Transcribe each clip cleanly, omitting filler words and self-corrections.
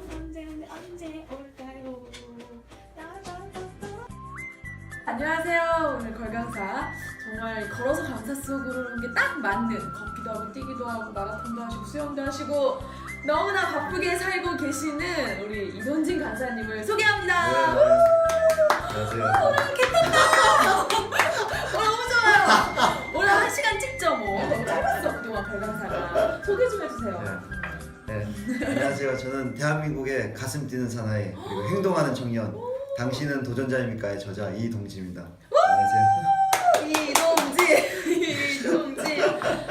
언제 올까요? 안녕하세요. 오늘 걸강사 정말 걸어서 강사 속으로 오는 게 딱 맞는, 걷기도 하고 뛰기도 하고 마라톤도 하시고 수영도 하시고 너무나 바쁘게 살고 계시는 우리 이동진 강사님을 소개합니다. 네, 안녕하세요. 오늘 개쩐다. 너무 좋아요. 오늘 1시간 찍죠 뭐. 너무 짧았어 그동안 걸강사가. 소개 좀 해주세요. 네, 안녕하세요. 저는 대한민국의 가슴 뛰는 사나이 그리고 행동하는 청년 당신은 도전자입니까의 저자 이동지입니다. 안녕하세요. 이동진.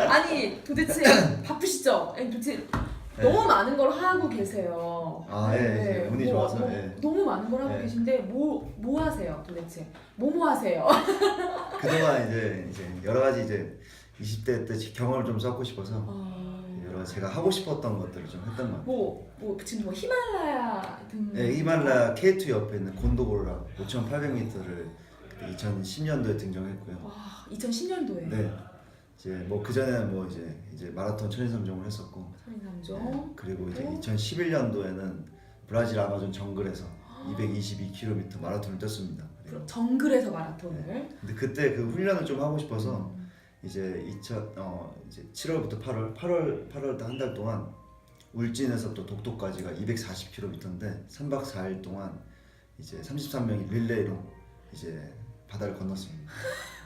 아니 도대체 바쁘시죠? 아니 도대체 너무 많은 걸 하고 계세요. 네, 운이 좋아서. 너무 많은 걸 하고 계신데 뭐 하세요 도대체? 뭐 하세요? 그동안 이제 여러 가지 이제 20대 때 경험을 좀 쌓고 싶어서 여러 제가 하고 싶었던 것들을 좀 했던 것 같아요. 지금 히말라야 등. 네, 히말라야 K2 옆에 있는 곤도고르라 5,800m를 2010년도에 등정했고요. 와, 2010년도에. 네. 이제 뭐 그 전에는 뭐 이제 마라톤 천인삼종을 했었고. 천인삼종. 네, 그리고 이제 2011년도에는 브라질 아마존 정글에서 222km 마라톤을 뛰었습니다. 정글에서 마라톤을. 네. 근데 그때 그 훈련을 좀 하고 싶어서 이제 7월부터 8월 한 달 동안 울진에서 또 독도까지가 240km인데 3박 4일 동안 이제 33명이 릴레이로 이제 바다를 건넜습니다.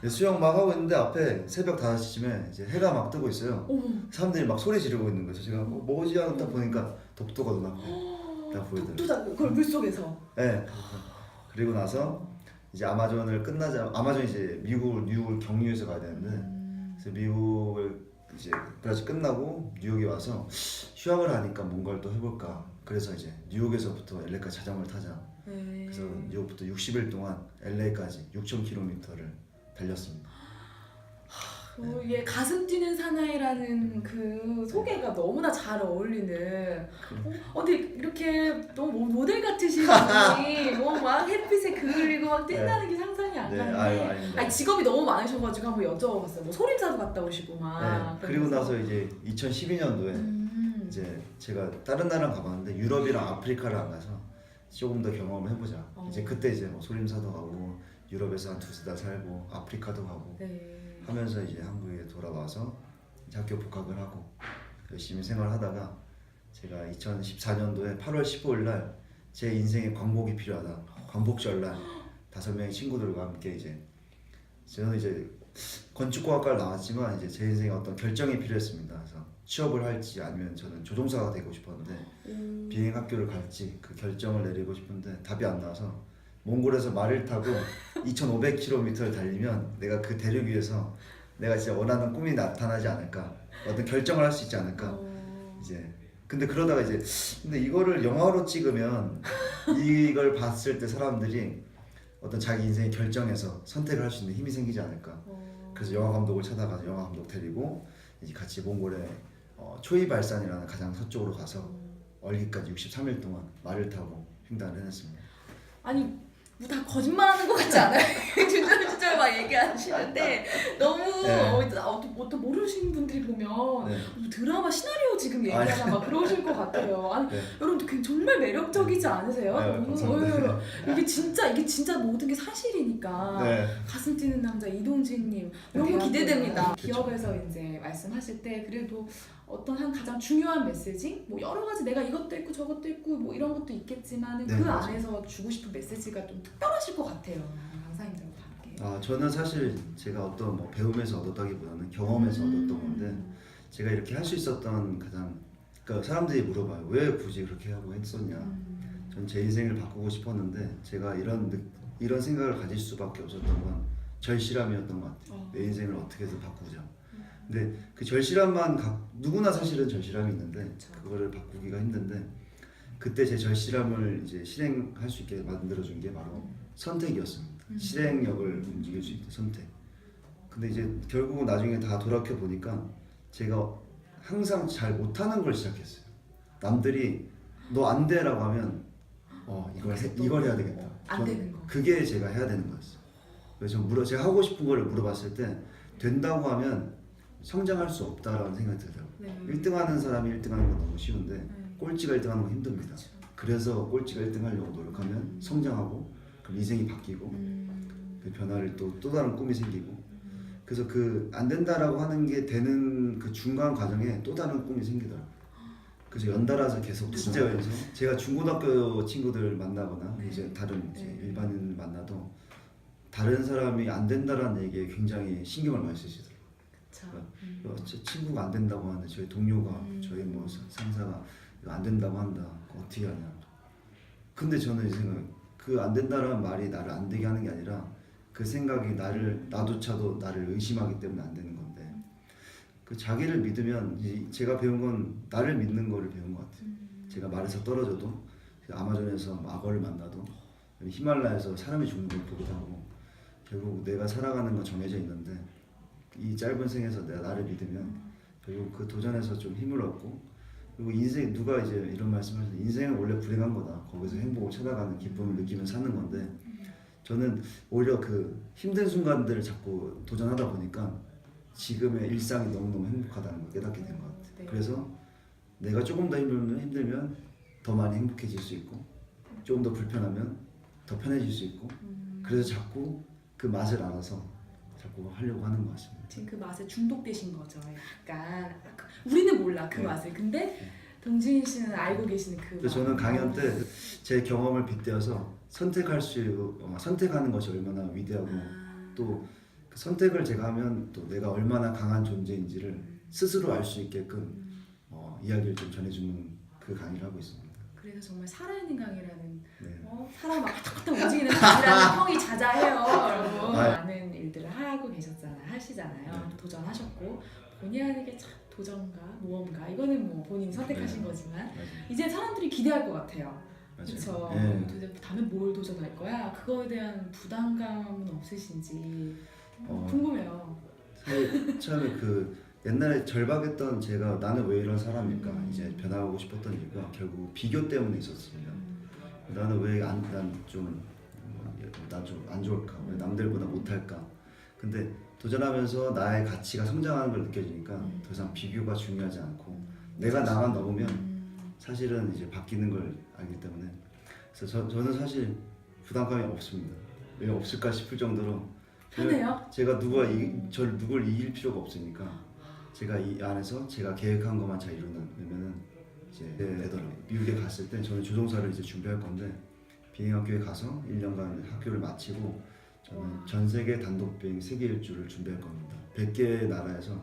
수영 막 하고 있는데 앞에 새벽 5시쯤에 이제 해가 막 뜨고 있어요. 사람들이 막 소리 지르고 있는 거예요. 제가 뭐지 하다 보니까 독도가 눈앞에 딱 보이더라고요. 독도다. 그걸 물속에서. 네. 그리고 나서 이제 아마존 이제 뉴욕을 경유해서 가야 되는데 그래서 미국을 이제 브라질 끝나고 뉴욕에 와서 휴학을 하니까 뭔가를 또 해볼까. 그래서 이제 뉴욕에서부터 LA까지 자전거를 타자. 그래서 뉴욕부터 60일 동안 LA까지 6,000km를 달렸습니다. 얘 가슴 뛰는 사나이라는 그 소개가 너무나 잘 어울리는. 근데 이렇게 너무 모델 같으신 분이 막 햇빛에 그을리고 막 뛴다는 게 상상이 안 가는데. 아니 직업이 너무 많으셔가지고 한번 여쭤봤어요. 뭐 소림사도 갔다 오시고 막. 네, 그리고 나서 이제 2012년도에 이제 제가 다른 나라 가봤는데 유럽이랑 아프리카를 안 가서 조금 더 경험을 해보자. 이제 그때 이제 뭐 소림사도 가고 유럽에서 한 2-3달 살고 아프리카도 가고 하면서 이제 한국에 돌아와서 이제 학교 복학을 하고 열심히 생활하다가 제가 2014년도에 8월 15일 날 제 인생에 광복이 필요하다. 광복절날 5명의 친구들과 함께 이제 저는 이제 건축공학과를 나왔지만 이제 제 인생에 어떤 결정이 필요했습니다. 그래서 취업을 할지 아니면 저는 조종사가 되고 싶었는데 비행학교를 갈지 그 결정을 내리고 싶은데 답이 안 나와서 몽골에서 말을 타고 2,500km를 달리면 내가 그 대륙 위에서 내가 진짜 원하는 꿈이 나타나지 않을까, 어떤 결정을 할 수 있지 않을까. 이제 근데 그러다가 근데 이거를 영화로 찍으면 이걸 봤을 때 사람들이 어떤 자기 인생의 결정에서 선택을 할 수 있는 힘이 생기지 않을까. 그래서 영화 감독을 찾아가서 영화 감독 데리고 이제 같이 몽골의 초이발산이라는 가장 서쪽으로 가서 얼기까지 63일 동안 말을 타고 횡단을 해냈습니다. 아니 뭐 다 거짓말하는 것 같지 않아요? 주저주저 막 얘기하시는데 너무 어떤 모르시는 분들이 보면 드라마 시나리오 지금 얘기하나 막 그러실 것 같아요. 아니 여러분 정말 매력적이지 않으세요? 너무 이게 진짜 모든 게 사실이니까. 가슴 뛰는 남자 이동진님 너무 기대됩니다. 기업에서 이제 말씀하실 때 그래도 어떤 한 가장 중요한 메시지, 뭐 여러 가지 내가 이것도 있고 저것도 있고 뭐 이런 것도 있겠지만은 그 안에서 주고 싶은 메시지가 좀 특별하실 것 같아요. 강사님들과 함께. 저는 사실 제가 어떤 뭐 배움에서 얻었다기보다는 경험에서 얻었던 건데 제가 이렇게 할 수 있었던 그러니까 사람들이 물어봐요. 왜 굳이 그렇게 하고 했었냐. 전 제 인생을 바꾸고 싶었는데 제가 이런 생각을 가질 수밖에 없었던 건 절실함이었던 것 같아요. 내 인생을 어떻게든 바꾸자. 근데 그 절실함만 누구나 사실은 절실함이 있는데 그거를 바꾸기가 힘든데 그때 제 절실함을 이제 실행할 수 있게 만들어준 게 바로 선택이었습니다. 실행력을 움직일 수 있는 선택. 근데 이제 결국은 나중에 다 돌이켜 보니까 제가 항상 잘 못하는 걸 시작했어요. 남들이 너 안 돼라고 하면 이걸 해야 되겠다. 안 되는 거. 그게 제가 해야 되는 거였어요. 그래서 제가 하고 싶은 걸 물어봤을 때 된다고 하면 성장할 수 없다라는 생각이 들더라고요. 1등하는 사람이 1등하는 건 너무 쉬운데 꼴찌가 1등하는 건 힘듭니다. 그래서 꼴찌가 1등 하려고 노력하면 성장하고 그럼 인생이 바뀌고 그 변화를 또 다른 꿈이 생기고 그래서 그 안 된다라고 하는 게 되는 그 중간 과정에 또 다른 꿈이 생기더라고요. 그래서 연달아서 계속 도전하면서 제가 중고등학교 친구들 만나거나 이제 다른 이제 일반인 만나도 다른 사람이 안 된다라는 얘기에 굉장히 신경을 많이 쓰시더라고요. 제 친구가 안 된다고 하는데 저희 동료가 저희 뭐 상사가 이거 안 된다고 한다. 어떻게 하냐. 근데 저는 이 생각 그 안 된다라는 말이 나를 안 되게 하는 게 아니라 그 생각이 나조차도 나를 의심하기 때문에 안 되는 건데 그 자기를 믿으면 제가 배운 건 나를 믿는 거를 배운 것 같아요. 제가 말에서 떨어져도 아마존에서 악어를 만나도 히말라야에서 사람이 죽는 걸 보기도 하고 결국 내가 살아가는 건 정해져 있는데 이 짧은 생에서 내가 나를 믿으면 결국 그 도전에서 좀 힘을 얻고 그리고 인생 누가 이제 이런 말씀하시는데 인생은 원래 불행한 거다. 거기서 행복을 찾아가는 기쁨을 느끼면 사는 건데 저는 오히려 그 힘든 순간들을 자꾸 도전하다 보니까 지금의 일상이 너무너무 행복하다는 걸 깨닫게 된 것 같아요. 그래서 내가 조금 더 힘들면 더 많이 행복해질 수 있고 조금 더 불편하면 더 편해질 수 있고 그래서 자꾸 그 맛을 알아서 자꾸 하려고 하는 것 같습니다. 지금 그 맛에 중독되신 거죠. 약간 우리는 몰라 그 맛을. 근데 동진 씨는 알고 계시는 그 맛. 저는 강연 때 제 경험을 빗대어서 선택하는 것이 얼마나 위대하고 또 그 선택을 제가 하면 또 내가 얼마나 강한 존재인지를 스스로 알 수 있게끔 이야기를 좀 전해주는 그 강의를 하고 있습니다. 그래서 정말 살아있는 강의라는 사람 막 탁탁 움직이는 강의라는 평이 자자해요. 여러분 많은 일들을 하시잖아요. 도전하셨고 본의 아니게 참 도전과 모험가 이거는 뭐 본인이 선택하신 거지만 이제 사람들이 기대할 것 같아요. 그렇죠. 도대체 다음에 뭘 도전할 거야? 그거에 대한 부담감은 없으신지 궁금해요. 사실 처음에 그 옛날에 절박했던 제가 나는 왜 이런 사람일까 이제 변화하고 싶었던 이유가 결국 비교 때문에 있었습니다. 나는 왜 난 좀 안 좋을까? 왜 남들보다 못할까? 근데 도전하면서 나의 가치가 성장하는 걸 느껴지니까 더 이상 비교가 중요하지 않고 내가 나만 넘으면 사실은 이제 바뀌는 걸 알기 때문에 그래서 저는 사실 부담감이 없습니다. 왜 없을까 싶을 정도로 편해요? 제가 누굴 이길 필요가 없으니까 제가 이 안에서 제가 계획한 것만 잘 이루면은 이제 되더라고요. 미국에 갔을 때 저는 조종사를 이제 준비할 건데 비행학교에 가서 1년간 학교를 마치고 저는 전 세계 단독 비행 세계 일주를 준비할 겁니다. 100개 나라에서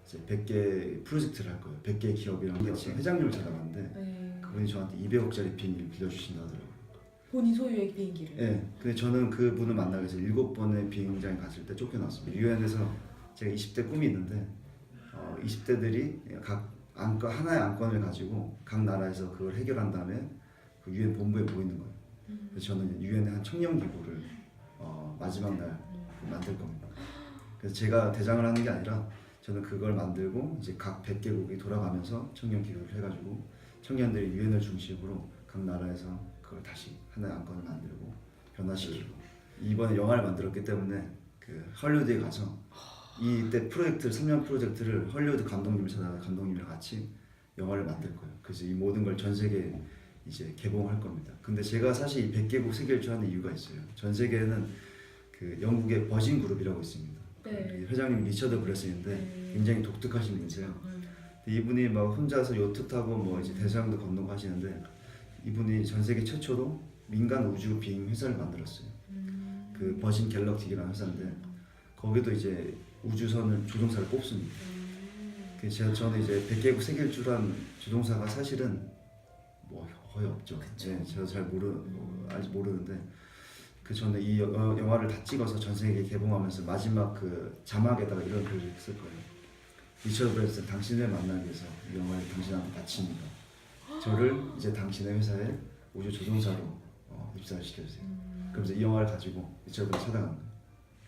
이제 100개 프로젝트를 할 거예요. 100개 기업이랑 같이 회장님을 찾아갔는데 그분이 저한테 200억짜리 비행기를 빌려주신다 하더라고요. 본인 소유의 비행기를? 네. 근데 저는 그분을 만나기 위해서 7번의 비행장에 갔을 때 쫓겨났습니다. 유엔에서 제가 20대 꿈이 있는데 20대들이 각 하나의 안건을 가지고 각 나라에서 그걸 해결한 다음에 그 유엔 본부에 모이는 거예요. 그래서 저는 유엔의 한 청년 기구를 마지막 날 만들 겁니다. 그래서 제가 대장을 하는 게 아니라 저는 그걸 만들고 이제 각 100개국이 돌아가면서 청년 기구를 해가지고 청년들이 유엔을 중심으로 각 나라에서 그걸 다시 하나의 안건을 만들고 변화시키고 이번에 영화를 만들었기 때문에 그 헐리우드에 가서 이때 3년 프로젝트를 헐리우드 감독님을 찾아가 감독님이랑 같이 영화를 만들 거예요. 그래서 이 모든 걸 전 세계에 이제 개봉할 겁니다. 근데 제가 사실 이 100개국 세계 일주하는 이유가 있어요. 전 세계에는 그 영국의 버진 그룹이라고 있습니다. 그 회장님 리처드 브레슨인데 굉장히 독특하신 분이세요. 이분이 막 혼자서 요트 타고 뭐 이제 대서양도 건너고 하시는데 이분이 전 세계 최초로 민간 우주 비행 회사를 만들었어요. 그 버진 갤럭틱이라는 회사인데 거기도 이제 우주선을 조종사를 뽑습니다. 그래서 저는 이제 100개국 세계 일주란 조종사가 사실은 뭐 거의 없죠. 네, 제가 잘 아직 모르는데 저는 이 영화를 다 찍어서 전 세계에 개봉하면서 마지막 그 자막에다가 이런 글을 쓸 거예요. 리처드 브랜슨 당신을 만나기 위해서 이 영화를 당신한테 바칩니다. 저를 이제 당신의 회사에 우주 조종사로 입사를 시켜주세요. 그러면서 이 영화를 가지고 리처드 브랜슨 찾아가는 거예요.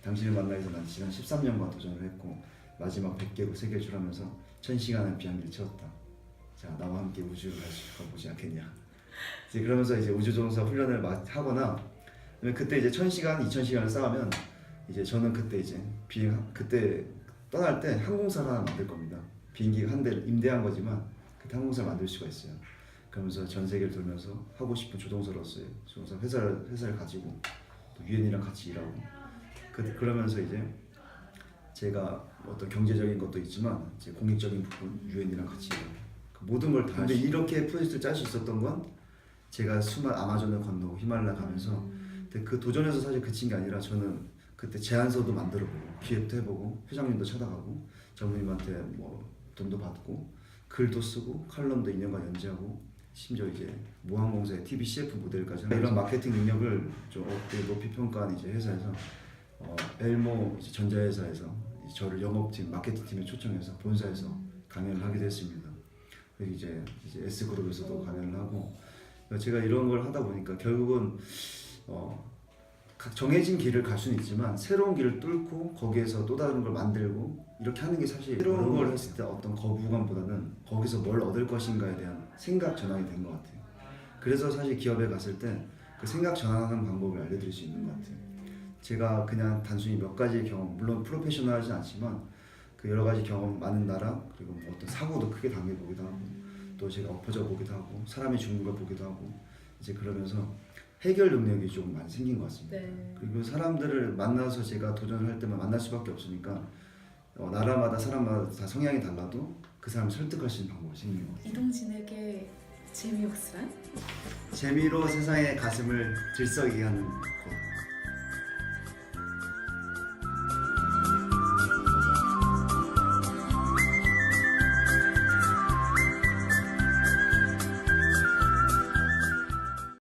당신을 만나기 위해서 난 지난 13년간 도전을 했고 마지막 100개국 세계를 출하면서 1000시간의 비행기를 채웠다. 자, 나와 함께 우주를 가보지 않겠냐. 이제 그러면서 이제 우주조종사 훈련을 하거나 그때 이제 1000시간, 2000시간을 쌓으면 이제 저는 그때 이제 그때 떠날 때 항공사를 하나 만들 겁니다. 비행기가 한 대를 임대한 거지만 그때 항공사를 만들 수가 있어요. 그러면서 전 세계를 돌면서 하고 싶은 조종사로서의 조종사 회사를 가지고 또 유엔이랑 같이 일하고 그러면서 이제 제가 어떤 경제적인 것도 있지만 이제 공익적인 부분 유엔이랑 같이 일하고 그 모든 걸 다. 근데 이렇게 프로젝트를 짤 수 있었던 건 제가 아마존을 건너고 히말라야 가면서 근데 그 도전에서 사실 그친 게 아니라 저는 그때 제안서도 만들어보고 기획도 해보고 회장님도 찾아가고 장모님한테 뭐 돈도 받고 글도 쓰고 칼럼도 2년간 연재하고 심지어 이제 모항공사의 TV CF 모델까지 이런 마케팅 능력을 좀 높이 평가한 이제 회사에서 엘모 이제 전자회사에서 이제 저를 영업팀 마케팅팀에 초청해서 본사에서 강연을 하게 됐습니다. 그리고 이제 S그룹에서도 강연을 하고 제가 이런 걸 하다 보니까 결국은 각 정해진 길을 갈 수는 있지만 새로운 길을 뚫고 거기에서 또 다른 걸 만들고 이렇게 하는 게 사실 새로운 걸 했을 때 어떤 거부감보다는 거기서 뭘 얻을 것인가에 대한 생각 전환이 된 것 같아요. 그래서 사실 기업에 갔을 때 그 생각 전환하는 방법을 알려드릴 수 있는 것 같아요. 제가 그냥 단순히 몇 가지 경험, 물론 프로페셔널하진 않지만 그 여러 가지 경험 많은 나라 그리고 뭐 어떤 사고도 크게 당해보기도 하고 또 제가 엎어져 보기도 하고 사람이 죽는 걸 보기도 하고 이제 그러면서 해결 능력이 좀 많이 생긴 것 같습니다. 네. 그리고 사람들을 만나서 제가 도전을 할 때만 만날 수밖에 없으니까 나라마다 사람마다 다 성향이 달라도 그 사람을 설득할 수 있는 방법이 생긴 것 같아요. 이동진에게 재미없으란? 재미로 세상의 가슴을 들썩이게 하는